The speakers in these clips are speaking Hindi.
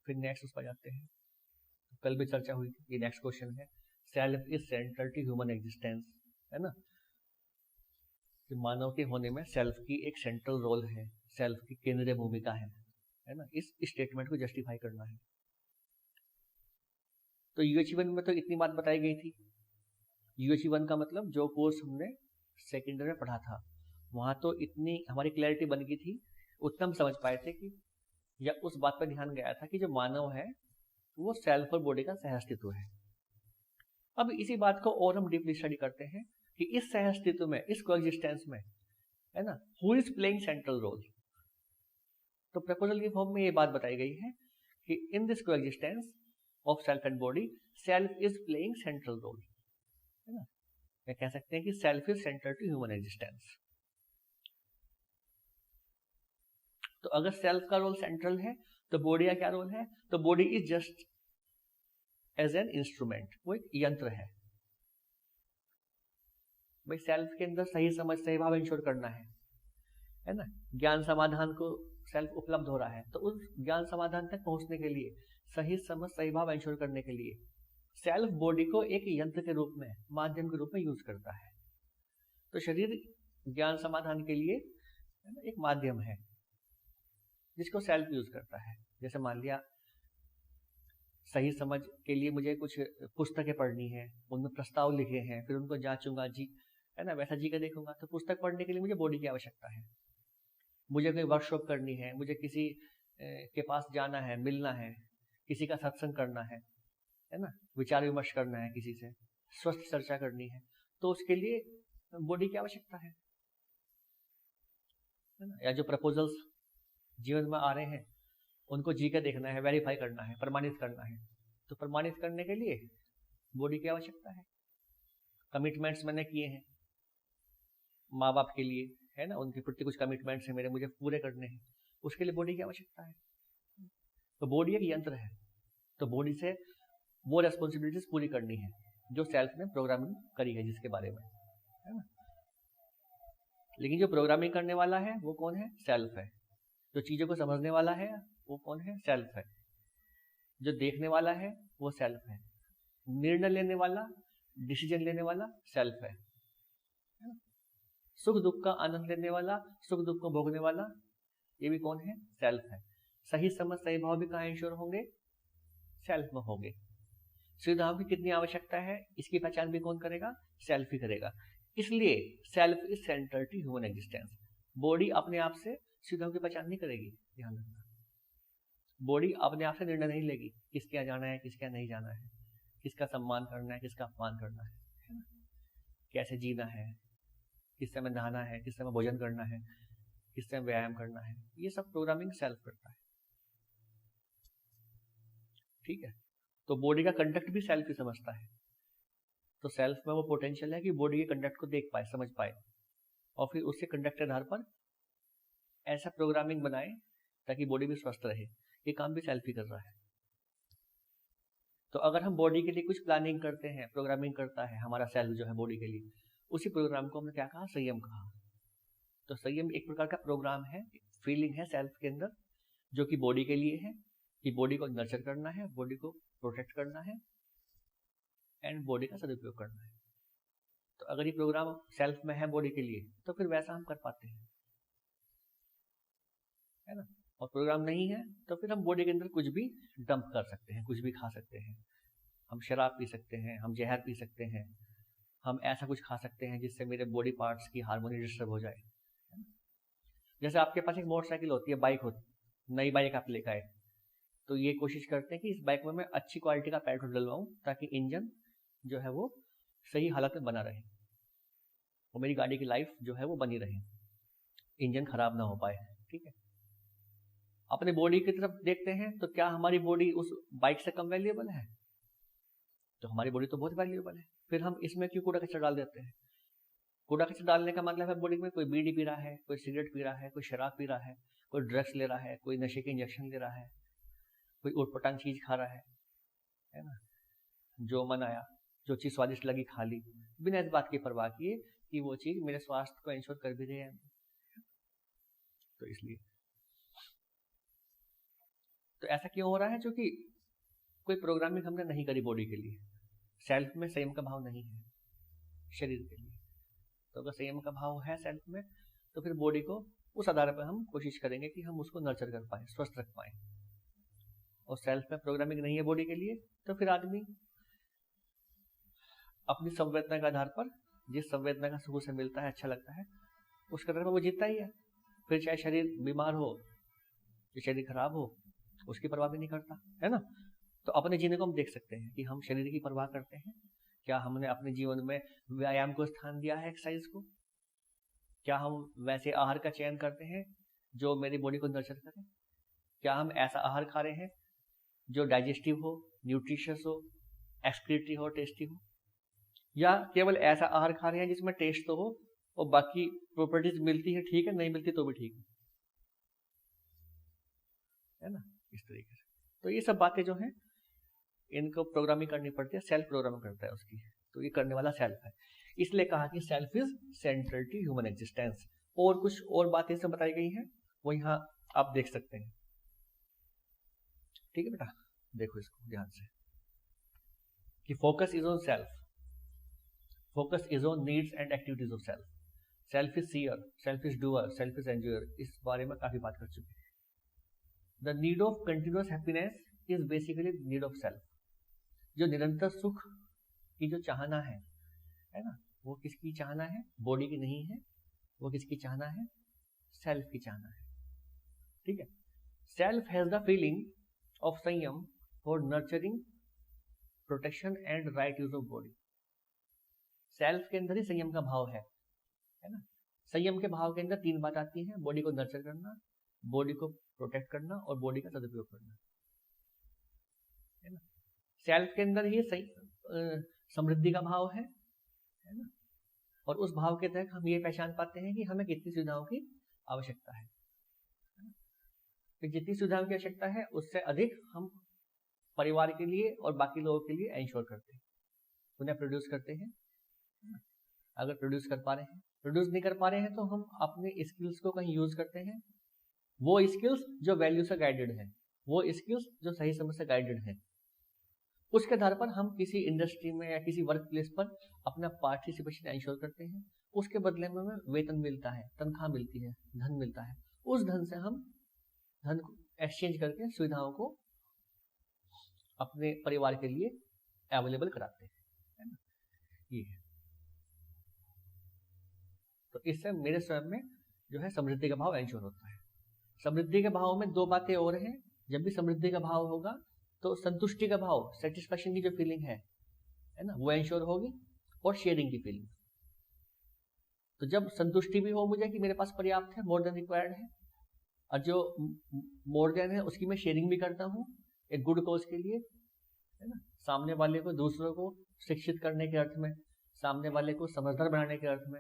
फिर नेक्स्ट उस पर जाते हैं, कल भी चर्चा हुई थी, ये नेक्स्ट क्वेश्चन है, self is central to human existence, है ना, कि मानव के होने में सेल्फ की एक सेंट्रल रोल है, सेल्फ की केंद्रीय भूमिका है ना, इस स्टेटमेंट को जस्टिफाई करना है। तो यूएच1 में तो इतनी बात बताई गई थी। यूएच1 का मतलब जो कोर्स हमने सेकेंड ईयर में पढ़ा था, वहां तो इतनी हमारी क्लैरिटी बन गई थी, उतना हम समझ पाए थे कि, या उस बात पर ध्यान गया था कि जो मानव है वो सेल्फ और बॉडी का सहअस्तित्व है। अब इसी बात को और हम डीपली स्टडी करते हैं कि इस सहअस्तित्व में, इस कोएग्जिस्टेंस में, है ना, who is playing central role. तो प्रपोजल की फॉर्म में ये बात बताई गई है कि in this coexistence of self and body, self is playing central role, है ना, या कह सकते हैं कि self is central to human existence. तो अगर सेल्फ का रोल सेंट्रल है तो बॉडी का क्या रोल है? तो body is just as an instrument, वो एक यंत्र है भाई। सेल्फ के अंदर सही समझ, सही भाव इंश्योर करना है ना, ज्ञान समाधान को सेल्फ उपलब्ध हो रहा है, तो उस ज्ञान समाधान तक पहुंचने के लिए, सही समझ, सही भाव इंश्योर करने के लिए सेल्फ बॉडी को एक यंत्र के रूप में, माध्यम के रूप में यूज करता है। तो शरीर ज्ञान समाधान के लिए एक माध्यम है जिसको सेल्फ यूज करता है। जैसे मान लिया सही समझ के लिए मुझे कुछ पुस्तकें पढ़नी है, उनमें प्रस्ताव लिखे हैं, फिर उनको जांचूंगा, जी, है ना, वैसा जी के देखूंगा। तो पुस्तक पढ़ने के लिए मुझे बॉडी की आवश्यकता है। मुझे कोई वर्कशॉप करनी है, मुझे किसी के पास जाना है, मिलना है, किसी का सत्संग करना है ना, विचार विमर्श करना है, किसी से स्वस्थ चर्चा करनी है, तो उसके लिए बॉडी की आवश्यकता है ना। या जो प्रपोजल्स जीवन में आ रहे हैं उनको जी के देखना है, वेरीफाई करना है, प्रमाणित करना है, तो प्रमाणित करने के लिए बॉडी की आवश्यकता है। कमिटमेंट्स मैंने किए हैं माँ बाप के लिए, है ना, उनके प्रति कुछ कमिटमेंट्स हैं मेरे, मुझे पूरे करने हैं, उसके लिए बॉडी की आवश्यकता है। तो बॉडी एक यंत्र है, तो बॉडी से वो रेस्पॉन्सिबिलिटीज पूरी करनी है जो सेल्फ ने प्रोग्रामिंग करी है, जिसके बारे में, है ना। लेकिन जो प्रोग्रामिंग करने वाला है वो कौन है? सेल्फ है। जो चीजों को समझने वाला है वो कौन है? सेल्फ है। जो देखने वाला है वो सेल्फ है। निर्णय लेने वाला, डिसीजन लेने वाला सेल्फ है। सुख दुख का आनंद लेने वाला, सुख दुख को भोगने वाला, ये भी कौन है? सेल्फ है। सही समझ, सही भाव भी कहाँ इंश्योर होंगे? सेल्फ में होंगे। सुविधाओं की कितनी आवश्यकता है इसकी पहचान भी कौन करेगा? सेल्फ ही करेगा। इसलिए self is central to human existence. Body अपने आप से सुविधाओं की पहचान नहीं करेगी, ध्यान रखना। बॉडी अपने आप से निर्णय नहीं लेगी किसके यहाँ जाना है, किसके यहाँ नहीं जाना है, किसका सम्मान करना है, किसका अपमान करना है ना, कैसे जीना है, किस समय नहाना है, किस समय भोजन करना है, किस समय व्यायाम करना है, ये सब प्रोग्रामिंग सेल्फ करता है। ठीक है, तो बॉडी का कंडक्ट भी सेल्फ ही समझता है। तो सेल्फ में वो पोटेंशियल है कि बॉडी के कंडक्ट को देख पाए, समझ पाए, और फिर उससे कंडक्ट के आधार पर ऐसा प्रोग्रामिंग बनाए ताकि बॉडी भी स्वस्थ रहे। ये काम भी सेल्फ ही कर रहा है। तो अगर हम बॉडी के लिए कुछ प्लानिंग करते हैं, प्रोग्रामिंग करता है हमारा सेल्फ जो है बॉडी के लिए, उसी प्रोग्राम को हमने क्या कहा? संयम कहा। तो संयम एक प्रकार का प्रोग्राम है, फीलिंग है सेल्फ के अंदर, जो कि बॉडी के लिए है, कि बॉडी को नर्चर करना है, बॉडी को प्रोटेक्ट करना है एंड बॉडी का सदुपयोग करना है। तो अगर ये प्रोग्राम सेल्फ में है बॉडी के लिए, तो फिर वैसा हम कर पाते हैं, है ना। और प्रोग्राम नहीं है तो फिर हम बॉडी के अंदर कुछ भी डंप कर सकते हैं, कुछ भी खा सकते हैं, हम शराब पी सकते हैं, हम जहर पी सकते हैं, हम ऐसा कुछ खा सकते हैं जिससे मेरे बॉडी पार्ट्स की हार्मोनी डिस्टर्ब हो जाए। जैसे आपके पास एक मोटरसाइकिल होती है, बाइक होती, नई बाइक आप लेकर आए, तो ये कोशिश करते हैं कि इस बाइक में मैं अच्छी क्वालिटी का पेट्रोल डलवाऊं ताकि इंजन जो है वो सही हालत में बना रहे, और मेरी गाड़ी की लाइफ जो है वो बनी रहे, इंजन खराब ना हो पाए। ठीक है, अपने बॉडी की तरफ देखते हैं तो क्या हमारी बॉडी उस बाइक से कम वैल्यूएबल है? तो हमारी बॉडी तो बहुत वैल्यूएबल है। फिर हम इसमें क्यों कूड़ा कचरा डाल देते हैं? कूड़ा कचरा डालने का मतलब है बॉडी में कोई बीड़ी पी रहा है, कोई सिगरेट पी रहा है, कोई शराब पी रहा है, कोई ड्रग्स ले रहा है, कोई नशे के इंजेक्शन ले रहा है, कोई उटपटांग चीज खा रहा है ना, जो मन आया, जो चीज स्वादिष्ट लगी खा ली, बिना इस बात की परवाह किए कि वो चीज मेरे स्वास्थ्य को इंश्योर कर भी रही है। तो तो ऐसा क्यों हो रहा है? क्योंकि कोई प्रोग्रामिंग हमने नहीं करी बॉडी के लिए, सेल्फ में संयम का भाव नहीं है शरीर के लिए। तो अगर संयम का भाव है सेल्फ में, तो फिर बॉडी को उस आधार पर हम कोशिश करेंगे कि हम उसको नर्चर कर पाए, स्वस्थ रख पाए। और सेल्फ में प्रोग्रामिंग नहीं है बॉडी के लिए, तो फिर आदमी अपनी संवेदना के आधार पर, जिस संवेदना का सुख से मिलता है, अच्छा लगता है, उसके आधार पर वो जीता ही है। फिर चाहे शरीर बीमार हो, शरीर खराब हो, उसकी परवाह भी नहीं करता, है ना। तो अपने जीने को हम देख सकते हैं कि हम शरीर की परवाह करते हैं क्या? हमने अपने जीवन में व्यायाम को स्थान दिया है, एक्सरसाइज को? क्या हम वैसे आहार का चयन करते हैं जो मेरी बॉडी को नर्चर करे? क्या हम ऐसा आहार खा रहे हैं जो डाइजेस्टिव हो, न्यूट्रिशियस हो, एक्सक्रीटरी हो, टेस्टी हो? या केवल ऐसा आहार खा रहे हैं जिसमें टेस्ट तो हो और बाकी प्रॉपर्टीज मिलती है, ठीक है, नहीं मिलती तो भी ठीक है ना, इस तरीके से। तो ये सब बातें जो हैं इनको प्रोग्रामिंग करनी पड़ती है, सेल्फ प्रोग्रामिंग करता है उसकी। तो ये करने वाला सेल्फ है, इसलिए कहा कि self is central to human existence. और कुछ और बातें सब बताई गई हैं, वो यहाँ आप देख सकते हैं। ठीक है बेटा, देखो इसको ध्यान से कि focus is on self, focus is on needs and activities of self, self is seer, self is doer, self is enjoyer. इस बारे में काफी बात कर चुके हैं। The need of continuous happiness is basically need of self. जो निरंतर सुख की जो चाहना है ना, वो किसकी चाहना है? बॉडी की नहीं है, वो किसकी चाहना है? सेल्फ की चाहना है। ठीक है। Self has the feeling of sanyam for nurturing, protection and right use of body. Self के अंदर ही संयम का भाव है ना। संयम के भाव के अंदर तीन बात आती है: बॉडी को नर्चर करना, बॉडी को प्रोटेक्ट करना और बॉडी का सदुपयोग करना, है ना। सेल्फ के अंदर ही समृद्धि का भाव है ना। और उस भाव के तहत हम ये पहचान पाते हैं कि हमें कितनी सुविधाओं की आवश्यकता है। तो जितनी सुविधाओं की आवश्यकता है उससे अधिक हम परिवार के लिए और बाकी लोगों के लिए इंश्योर करते हैं, उन्हें प्रोड्यूस करते हैं। अगर प्रोड्यूस कर पा रहे हैं, प्रोड्यूस नहीं कर पा रहे हैं तो हम अपने स्किल्स को कहीं यूज करते हैं, वो स्किल्स जो वैल्यू से गाइडेड है, वो स्किल्स जो सही समझ से गाइडेड है। उसके आधार पर हम किसी इंडस्ट्री में या किसी वर्क प्लेस पर अपना पार्टिसिपेशन इंश्योर करते हैं। उसके बदले में हमें वेतन मिलता है, तनख्वाह मिलती है, धन मिलता है। उस धन से हम धन को एक्सचेंज करके सुविधाओं को अपने परिवार के लिए अवेलेबल कराते हैं, है ना। ये है। तो इससे मेरे स्वयं में जो है समृद्धि का भाव इंश्योर होता है। समृद्धि के भाव में दो बातें और हैं। जब भी समृद्धि का भाव होगा तो संतुष्टि का भाव, सेटिस्फैक्शन की जो फीलिंग है ना, वो इंश्योर होगी, और शेयरिंग की फीलिंग। तो जब संतुष्टि भी हो मुझे कि मेरे पास पर्याप्त है, मोर देन रिक्वायर्ड है, और जो मोर देन है उसकी मैं शेयरिंग भी करता हूँ एक गुड कॉज के लिए, है ना। सामने वाले को, दूसरों को शिक्षित करने के अर्थ में, सामने वाले को समझदार बनाने के अर्थ में,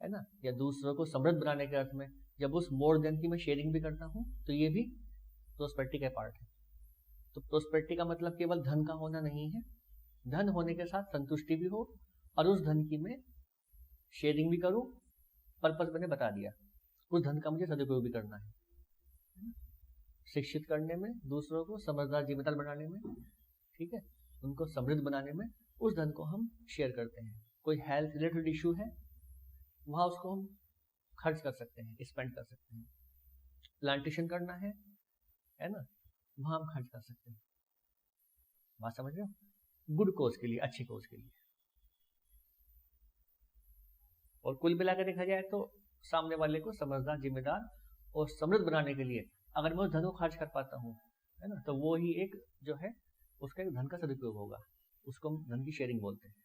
है ना, या दूसरों को समृद्ध बनाने के अर्थ में, जब उस मोर देन की मैं शेयरिंग भी करता हूँ, तो ये भी प्रोस्पेरिटी का पार्ट है। तो प्रोस्पेरिटी का मतलब केवल धन का होना नहीं है, धन होने के साथ संतुष्टि भी हो, और उस धन की मैं शेयरिंग भी करूं। पर्पस मैंने बता दिया, उस धन का मुझे सदुपयोग भी करना है, शिक्षित करने में, दूसरों को समझदार जिम्मेदार बनाने में, ठीक है, उनको समृद्ध बनाने में। उस धन को हम शेयर करते हैं। कोई हेल्थ रिलेटेड इश्यू है, वहां उसको हम खर्च कर सकते हैं, स्पेंड कर सकते हैं। प्लांटेशन करना है ना, वहां हम खर्च कर सकते हैं। बात समझ रहे हो? गुड कोज के लिए, अच्छी कोज के लिए। और कुल मिलाकर देखा जाए तो सामने वाले को समझदार, जिम्मेदार और समृद्ध बनाने के लिए अगर मैं उस धन को खर्च कर पाता हूँ, है ना, तो वो ही एक जो है उसका एक धन का सदुपयोग होगा। उसको हम धन की शेयरिंग बोलते हैं।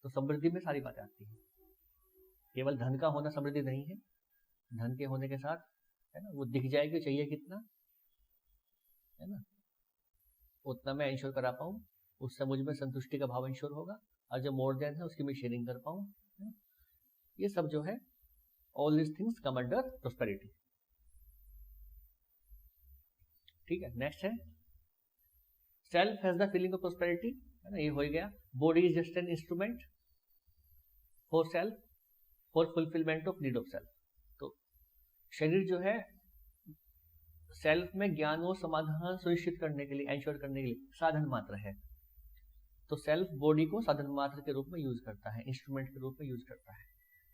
तो समृद्धि में सारी बातें आती हैं। केवल धन का होना समृद्धि नहीं है, धन के होने के साथ, है ना, वो दिख जाएगी चाहिए कितना, है ना, उतना मैं इंश्योर करा पाऊँ, उससे मुझ में संतुष्टि का भाव इंश्योर होगा, और जो मोर देन है उसकी मैं शेयरिंग कर पाऊँ। ये सब जो है, all this things come under prosperity. ठीक है। नेक्स्ट है self has the feeling of prosperity, है ना, ये हो गया। Body is just an instrument for self, for fulfilment of need of self. तो शरीर जो है सेल्फ में ज्ञान और समाधान सुनिश्चित करने के लिए, एंश्योर करने के लिए साधन मात्र है। तो सेल्फ बॉडी को साधन मात्र के रूप में यूज करता है, इंस्ट्रूमेंट के रूप में यूज करता है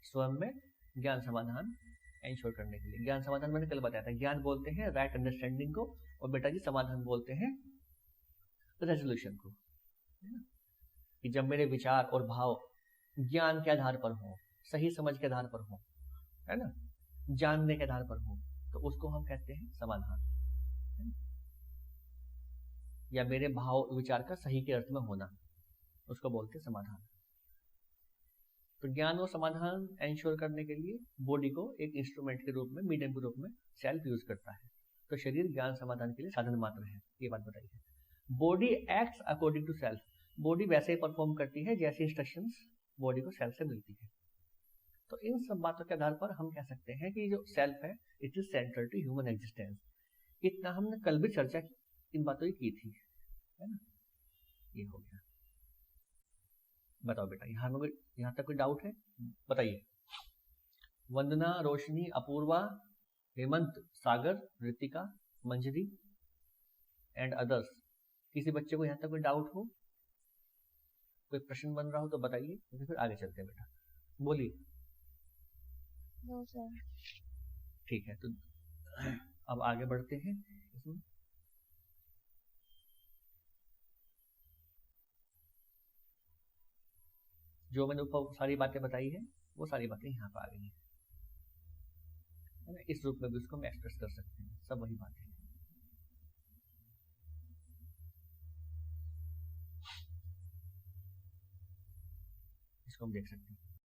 स्वयं में ज्ञान समाधान एंश्योर करने के लिए। ज्ञान समाधान मैंने कल बताया था, ज्ञान बोलते हैं राइट अंडरस्टैंडिंग को, और बेटा जी समाधान बोलते हैं रेजोल्यूशन को, है ना? कि जब मेरे विचार और भाव ज्ञान के आधार पर हो, सही समझ के आधार पर हो, है ना, जानने के आधार पर हो, तो उसको हम कहते हैं समाधान, है ना? या मेरे भाव विचार का सही के अर्थ में होना, उसको बोलते हैं समाधान। तो ज्ञान और समाधान एंश्योर करने के लिए बॉडी को एक इंस्ट्रूमेंट के रूप में, मीडियम के रूप में सेल्फ यूज करता है। तो शरीर ज्ञान समाधान के लिए साधन मात्र है, ये बात बताइए। Body acts according to self, body वैसे ही परफॉर्म करती है जैसे इंस्ट्रक्शंस बॉडी को सेल्फ से मिलती है। तो इन सब बातों के आधार पर हम कह सकते हैं कि जो सेल्फ है it is central to human existence. इतना हमने कल भी चर्चा इन बातों की थी, है ना? ये हो गया। बताओ बेटा, यहाँ तक कोई डाउट है? बताइए। वंदना, रोशनी, अपूर्वा, हेमंत, सागर, ऋतिका, मंजरी एंड अदर्स, किसी बच्चे को यहाँ तक कोई डाउट हो, कोई प्रश्न बन रहा हो तो बताइए, तो फिर आगे चलते हैं। बेटा बोलिए। No sir. ठीक है, तो अब आगे बढ़ते हैं इसमें। जो मैंने ऊपर सारी बातें बताई है वो सारी बातें यहाँ पर आ गई हैं, है ना? इस रूप में भी उसको हम एक्सप्रेस कर सकते हैं, सब वही बातें हैं। इसको हम देख सकते हैं।